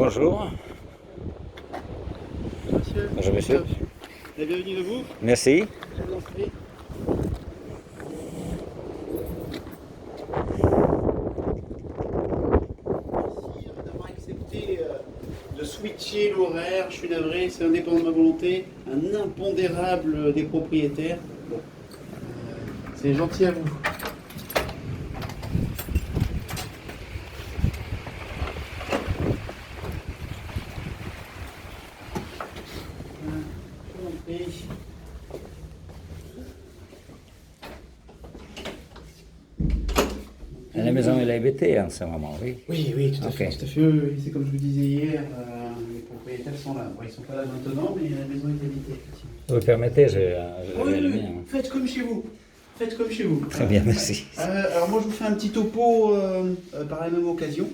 Bonjour. Monsieur. Bonjour monsieur. La bienvenue à vous. Merci. Je vous en prie. Merci d'avoir accepté de switcher l'horaire. Je suis navré, c'est indépendant de ma volonté. Un impondérable des propriétaires. Bon, c'est gentil à vous. Je vous en prie. La maison elle est habitée en ce moment, oui. Oui, oui, tout à fait, Ok. tout à fait. Oui, oui, c'est comme je vous disais hier, les propriétaires sont là. Bon, ils ne sont pas là maintenant, mais la maison est habitée, effectivement. Vous permettez, je Oui, vais oui, allumer. Hein. faites comme chez vous. Faites comme chez vous. Très bien, merci. Alors moi, je vous fais un petit topo par la même occasion,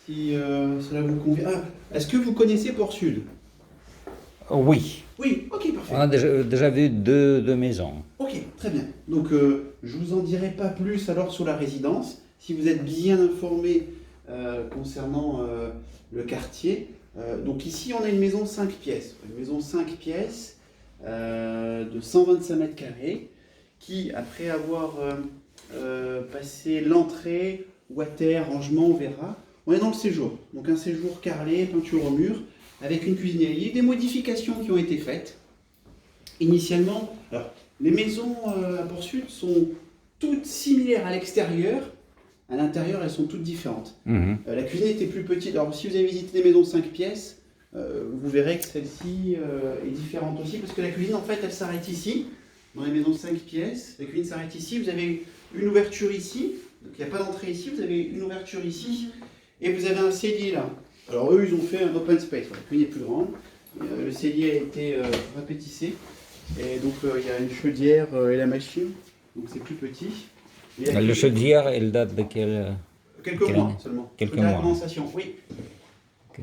si cela vous convient. Ah, est-ce que vous connaissez Port-Sud? Oui, Oui, ok, parfait. on a déjà vu deux maisons. Ok, très bien. Donc, je vous en dirai pas plus alors sur la résidence. Si vous êtes bien informé concernant le quartier. Donc ici, on a une maison 5 pièces. Une maison 5 pièces de 125 mètres carrés qui, après avoir passé l'entrée, water, rangement, on verra, on est dans le séjour. Donc un séjour carrelé, peinture au mur, avec une cuisinière. Il y a des modifications qui ont été faites. Initialement, alors, les maisons à Port-Sud sont toutes similaires à l'extérieur. À l'intérieur, elles sont toutes différentes. Mhm. La cuisine était plus petite. Alors, si vous avez visité des maisons 5 pièces, vous verrez que celle-ci est différente aussi, parce que la cuisine, en fait, elle s'arrête ici. Dans les maisons 5 pièces, la cuisine s'arrête ici. Vous avez une ouverture ici. Donc, il n'y a pas d'entrée ici. Vous avez une ouverture ici. Et vous avez un cellier là. Alors, eux, ils ont fait un open space. La cuisine est plus grande. Le cellier a été rapétissé. Et donc, il y a une chaudière et la machine. Donc, c'est plus petit. Et la Le cuisine- chaudière, elle date de quel... Quelques Quelle mois année? seulement. Quelques Chaudière à mois. condensation, oui. Ok.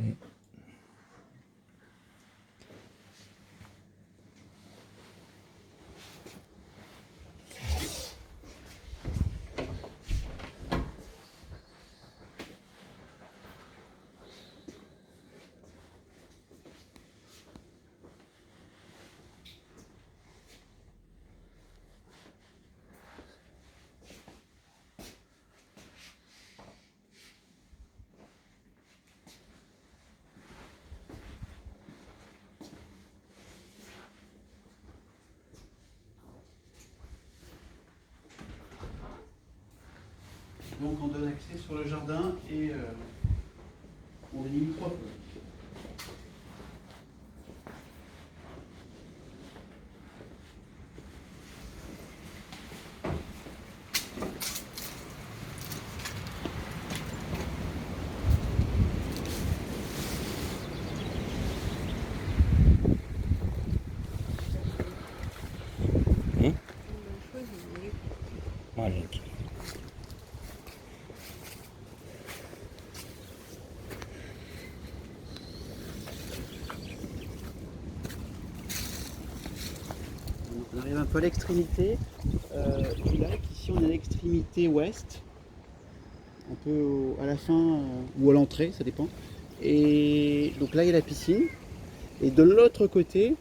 Donc, on donne accès sur le jardin et on limite 3 peu. М? Маленький. Donc, on arrive un peu à l'extrémité du lac. Ici, on est à l'extrémité ouest, un peu à la fin ou à l'entrée, ça dépend. Et donc là, il y a la piscine. Et de l'autre côté,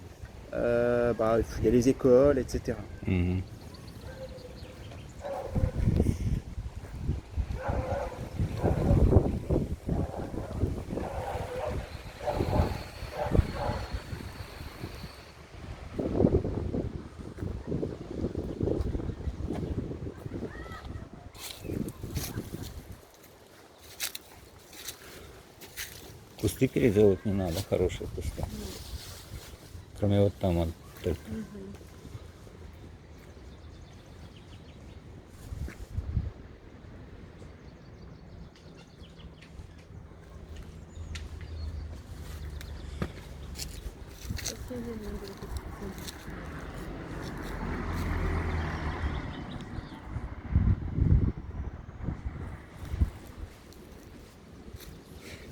il y a les écoles, etc. Mhm. Кусты переделать не надо, хорошие кусты. Кроме вот там вот только.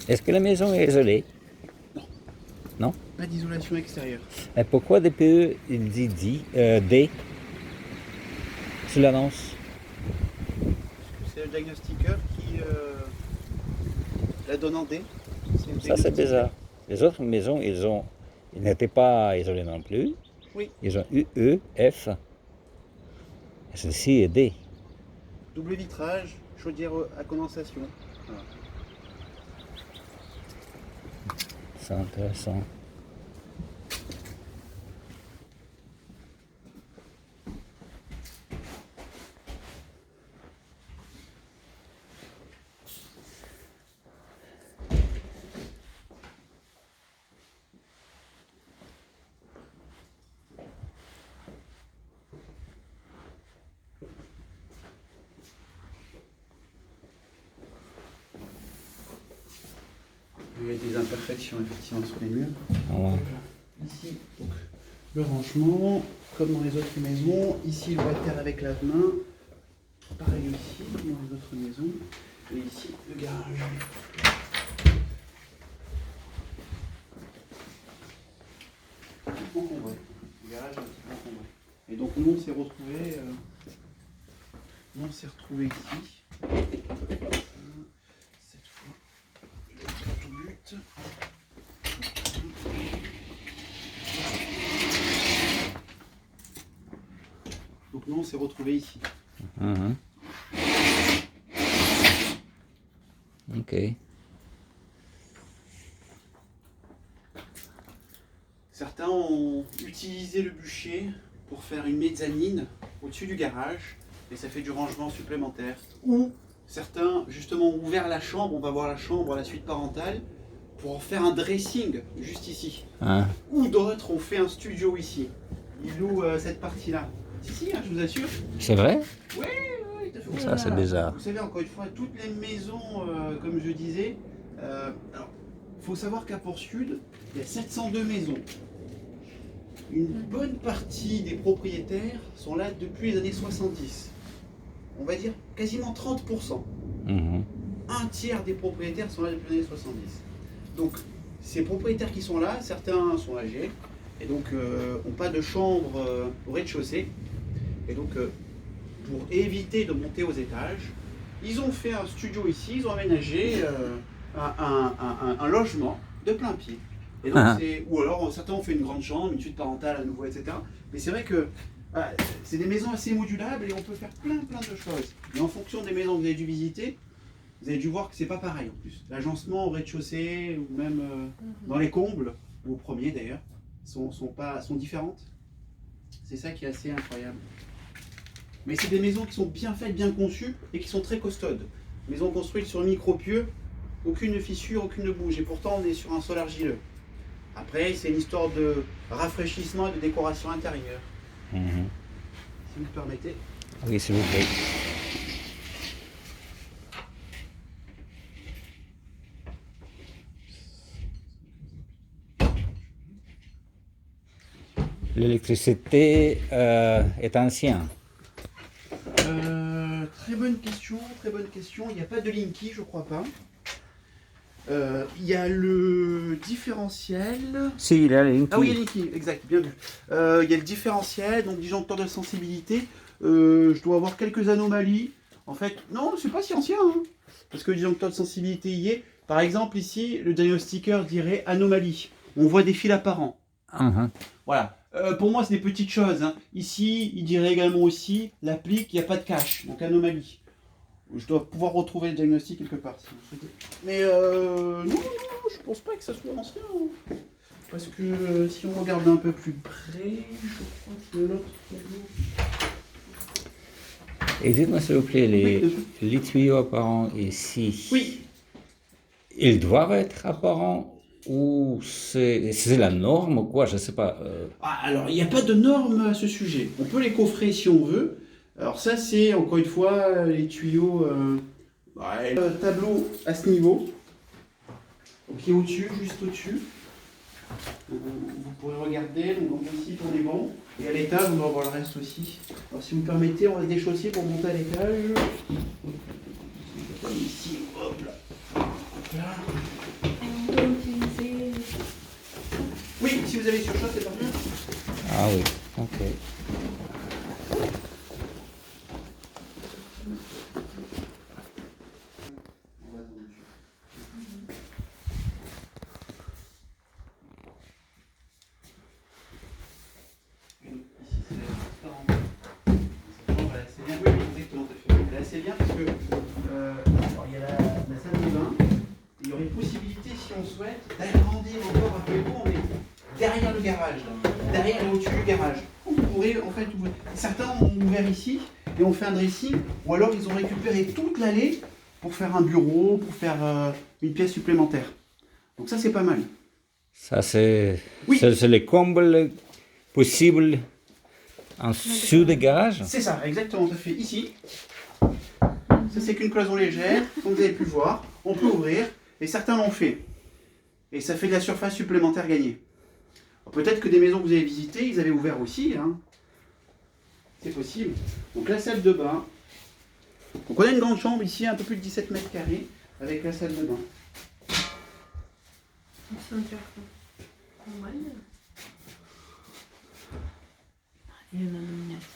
Est-ce que la maison est isolée? Non. Pas d'isolation extérieure. Et pourquoi DPE il dit D sur l'annonce? C'est le diagnostiqueur qui la donne en D. C'est Ça, c'est bizarre. Les autres maisons, ils n'étaient pas isolés non plus. Oui. Ils ont U, E, F. Et celle-ci est D. Double vitrage, chaudière à condensation. Voilà. C'est intéressant. Il y a des imperfections effectivement sur les murs. Voilà. Ici, donc, le rangement, comme dans les autres maisons. Ici, le water avec lave-main. Pareil aussi, dans les autres maisons. Et ici, le garage. Un petit peu encombré. Le garage est un petit peu encombré. Et donc, nous, on s'est retrouvé ici. Cette fois, je vais faire tout but. Donc nous on s'est retrouvés ici. Mhm. Ok. Certains ont utilisé le bûcher pour faire une mezzanine au-dessus du garage et ça fait du rangement supplémentaire. Ou certains justement ont ouvert la chambre, on va voir la chambre à la suite parentale, pour en faire un dressing juste ici. Hein. Ou d'autres ont fait un studio ici. Ils louent cette partie-là. Si, hein, je vous assure. C'est vrai? Oui, tout à fait. Ça, c'est bizarre. Vous savez, encore une fois, toutes les maisons, comme je disais, alors, il faut savoir qu'à Port-Sud, il y a 702 maisons. Une bonne partie des propriétaires sont là depuis les années 70. On va dire quasiment 30%. Mhm. Un tiers des propriétaires sont là depuis les années 70. Donc, ces propriétaires qui sont là, certains sont âgés, et donc n'ont pas de chambre au rez-de-chaussée. Et donc, pour éviter de monter aux étages, ils ont fait un studio ici, ils ont aménagé un logement de plein pied. Et donc ou alors certains ont fait une grande chambre, une suite parentale à nouveau, etc. Mais c'est vrai que c'est des maisons assez modulables et on peut faire plein de choses. Et en fonction des maisons que vous avez dû visiter, vous avez dû voir que c'est pas pareil en plus. L'agencement au rez-de-chaussée ou même dans les combles, ou au premier d'ailleurs, sont différentes. C'est ça qui est assez incroyable. Mais c'est des maisons qui sont bien faites, bien conçues et qui sont très costaudes. Maisons construites sur micro-pieux, aucune fissure, aucune bouge. Et pourtant, on est sur un sol argileux. Après, c'est une histoire de rafraîchissement et de décoration intérieure. Mhm. Si vous le permettez. Oui, s'il vous plaît. L'électricité est ancienne. Très bonne question, très bonne question. Il n'y a pas de Linky, je crois pas. Il y a le différentiel. Si, il y a les Ah oui, il y a Linky, exact, bien vu. Il y a le différentiel, donc disjoncteur de sensibilité. Je dois avoir quelques anomalies. En fait, non, c'est pas si ancien, hein, parce que le disjoncteur de sensibilité y est. Par exemple, ici, le diagnostiqueur dirait anomalie. On voit des fils apparents. Mhm. Voilà. Pour moi, c'est des petites choses. Hein. Ici, il dirait également aussi l'appli qu'il n'y a pas de cache, donc anomalie. Je dois pouvoir retrouver le diagnostic quelque part. Si vous souhaitez. Mais non, je pense pas que ça soit ancien. Hein. Parce que si on regarde un peu plus près, je crois que l'autre tableau. Et dites-moi s'il vous plaît, Oui, les tuyaux apparents ici, oui. ils doivent être apparents ou c'est la norme ou quoi, je ne sais pas. Ah, alors, il n'y a pas de norme à ce sujet. On peut les coffrer si on veut. Alors ça, c'est encore une fois les tuyaux tableau à ce niveau. Donc qui est au-dessus, juste au-dessus. Vous pourrez regarder, donc ici on est bon. Et à l'étage, on va voir le reste aussi. Alors si vous me permettez, on va se déchausser pour monter à l'étage. Ici, hop là. Hop là. On peut utiliser. Oui, si vous avez surchauffe, c'est parfait. Ah oui, ok. alors, il y a la salle de bain. Il y aurait possibilité, si on souhaite, d'agrandir encore un peu les cours, mais derrière le garage, là, derrière et au-dessus du garage. On pourrait en fait ouvrir. Certains ont ouvert ici et ont fait un dressing, ou alors ils ont récupéré toute l'allée pour faire un bureau, pour faire une pièce supplémentaire. Donc ça c'est pas mal. Ça, c'est Oui. c'est le comble possible en dessous du garage. C'est ça, exactement, ça fait ici. Ça c'est qu'une cloison légère, comme vous avez pu le voir. On peut ouvrir, et certains l'ont fait. Et ça fait de la surface supplémentaire gagnée. Peut-être que des maisons que vous avez visitées, ils avaient ouvert aussi. Hein. C'est possible. Donc la salle de bain. Donc on a une grande chambre ici, un peu plus de 17 mètres carrés, avec la salle de bain. Нормально? Или надо менять?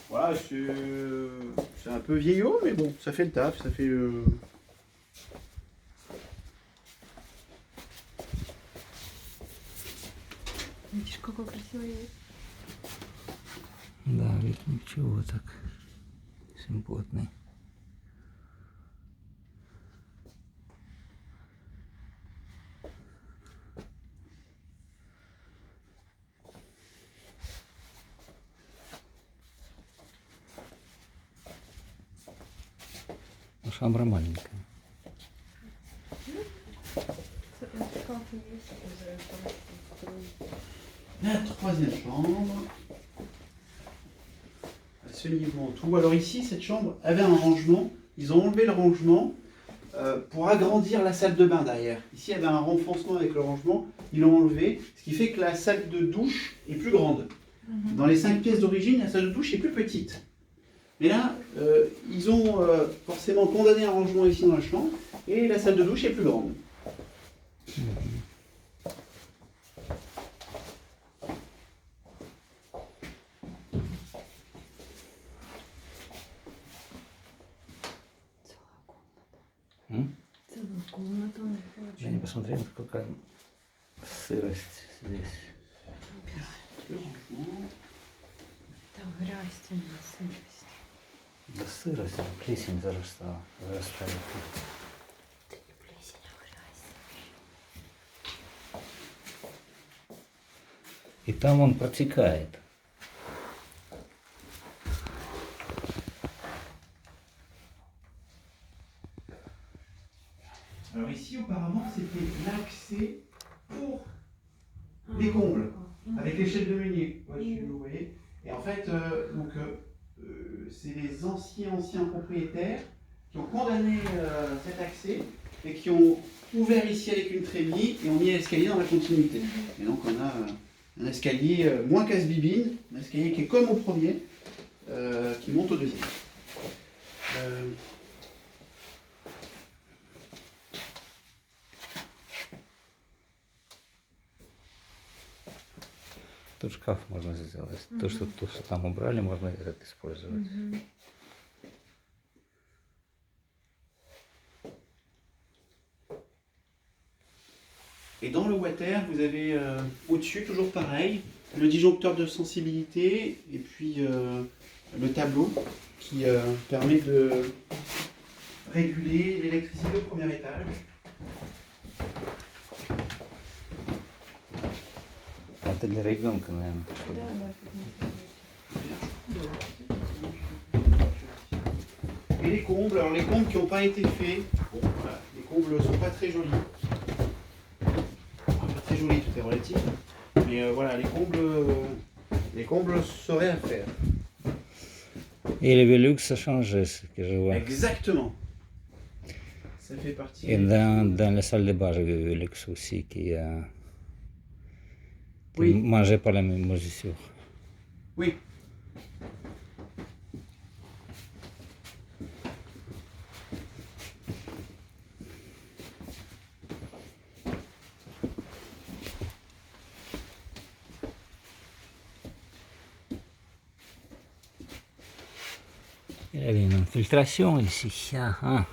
Voilà, c'est un peu vieillot, mais bon, ça fait le taf, ça fait... Видишь, какой красивый вид. Да, вид ничего так симпотный. Ну, шамбра маленькая. Шкафы есть из этого. La troisième chambre. À ce niveau en tout. Alors ici, cette chambre avait un rangement. Ils ont enlevé le rangement pour agrandir la salle de bain derrière. Ici, il y avait un renfoncement avec le rangement. Ils l'ont enlevé, ce qui fait que la salle de douche est plus grande. Dans les 5 pièces d'origine, la salle de douche est plus petite. Mais là, ils ont forcément condamné un rangement ici dans la chambre et la salle de douche est plus grande. Целую комнату. Я не посмотрел, какая сырость здесь. Le rangement. Там грязь, там сырость. Да сырость, плесень зарастает. Это не плесень, а грязь. И там он протекает. Alors ici, auparavant, c'était l'accès pour les combles, avec l'échelle de meunier. Ouais, vous voyez. Et en fait, c'est les anciens propriétaires qui ont condamné cet accès et qui ont ouvert ici avec une trémie et ont mis l'escalier dans la continuité. Et donc on a un escalier moins casse-bibine, un escalier qui est comme au premier, qui monte au deuxième. Тут шкаф можно сделать. То, что там убрали, можно этот использовать. Et dans le water, vous avez au-dessus, toujours pareil, le disjoncteur de sensibilité et puis le tableau qui permet de réguler l'électricité au premier étage. Это для ребенка, наверное. Et les combles, alors les combles qui n'ont pas été faits, bon, voilà, les combles ne sont pas très jolis. Pas très jolis, tout est relatif. Mais voilà, les combles Les combles seraient à faire. Et le Velux a changé, ce que je vois. Exactement. Ça fait partie. Et dans la salle de bain, j'ai vu Velux aussi qui a Oui. mangé par la même moisissure. Oui. Il y avait une infiltration ici. Ah, ah.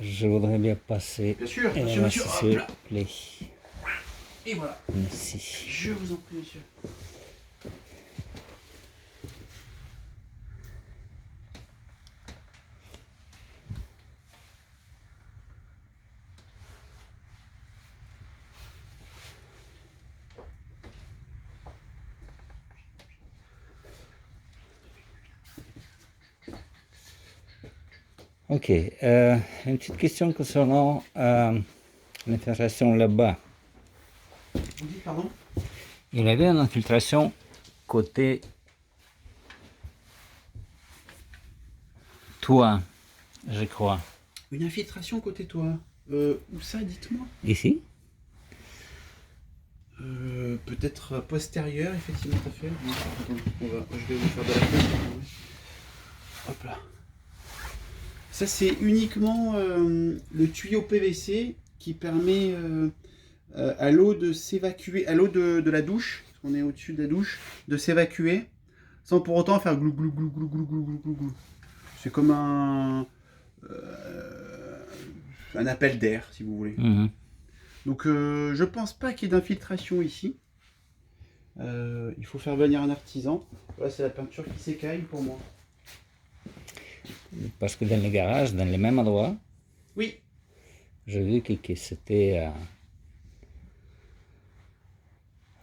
Je voudrais bien passer. Bien sûr, Et monsieur, monsieur. s'il Hop vous là. plaît. Et voilà. Merci. Je vous en prie, monsieur. Ok, une petite question concernant l'infiltration là-bas. Vous dites pardon? Il y avait une infiltration côté toit, je crois. Une infiltration côté toi. Où ça, dites-moi? Ici? Peut-être postérieur, effectivement, tout à fait. Non, attends, je vais vous faire de la place. Hop là. Ça, c'est uniquement le tuyau PVC qui permet à l'eau de s'évacuer, à l'eau de la douche, parce qu'on est au-dessus de la douche, de s'évacuer sans pour autant faire glou glou glou glou glou glou glou glou glou. C'est comme un appel d'air, si vous voulez. Mhm. Donc je pense pas qu'il y ait d'infiltration ici. Il faut faire venir un artisan. Voilà, c'est la peinture qui s'écaille pour moi. Parce que dans les garages, dans le même endroit, Oui, j'ai vu que c'était,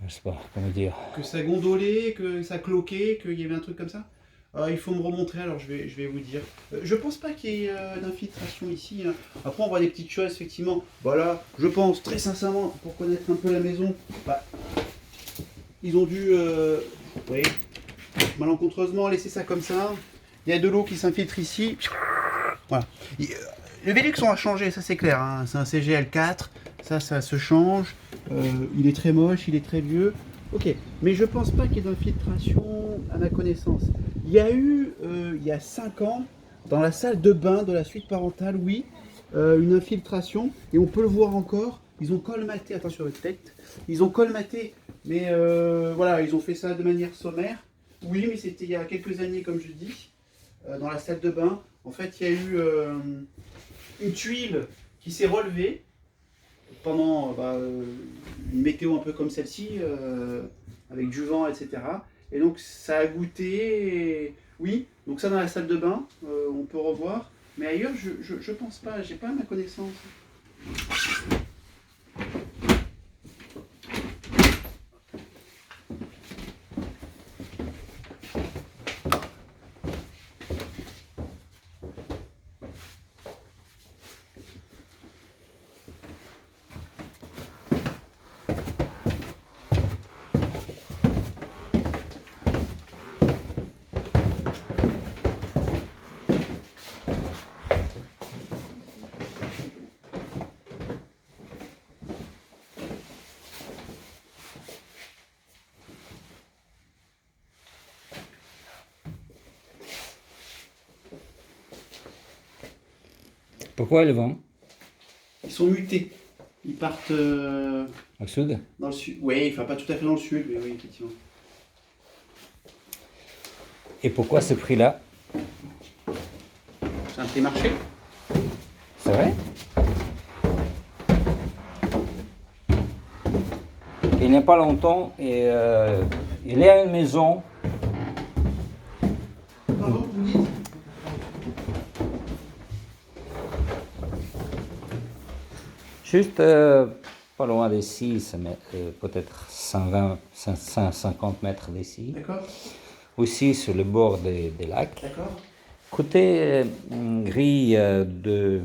je sais pas comment dire. que ça gondolait, que ça cloquait, qu'il y avait un truc comme ça. Il faut me remontrer, alors je vais vous dire. Je pense pas qu'il y ait d'infiltration ici. Hein. Après, on voit des petites choses, effectivement. Voilà, je pense très sincèrement, pour connaître un peu la maison, bah, ils ont dû, oui, malencontreusement laisser ça comme ça. Il y a de l'eau qui s'infiltre ici. Voilà. Le Velux, on va changer, ça c'est clair. Hein. C'est un CGL4, ça se change. Il est très moche, il est très vieux. Ok, mais je pense pas qu'il y ait d'infiltration à ma connaissance. Il y a eu, il y a 5 ans, dans la salle de bain de la suite parentale, oui, une infiltration, et on peut le voir encore. Ils ont colmaté, attention votre tête, ils ont colmaté, mais voilà, ils ont fait ça de manière sommaire. Oui, mais c'était il y a quelques années, comme je dis, dans la salle de bain. En fait, il y a eu une tuile qui s'est relevée pendant une météo un peu comme celle-ci, avec du vent, etc. Et donc ça a goûté, et... oui, donc ça dans la salle de bain, on peut revoir, mais ailleurs je pense pas, j'ai pas à ma connaissance. Pourquoi le vent? Ils sont mutés, ils partent Au sud? dans le sud, oui, enfin pas tout à fait dans le sud, mais oui, effectivement. Et pourquoi ce prix-là? C'est un prix marché. C'est vrai? Il n'y a pas longtemps, et, il y a une maison. Pardon, vous dites? Juste pas loin d'ici, peut-être 120, 150 mètres d'ici. D'accord? Aussi sur le bord des lacs. D'accord? Côté grille de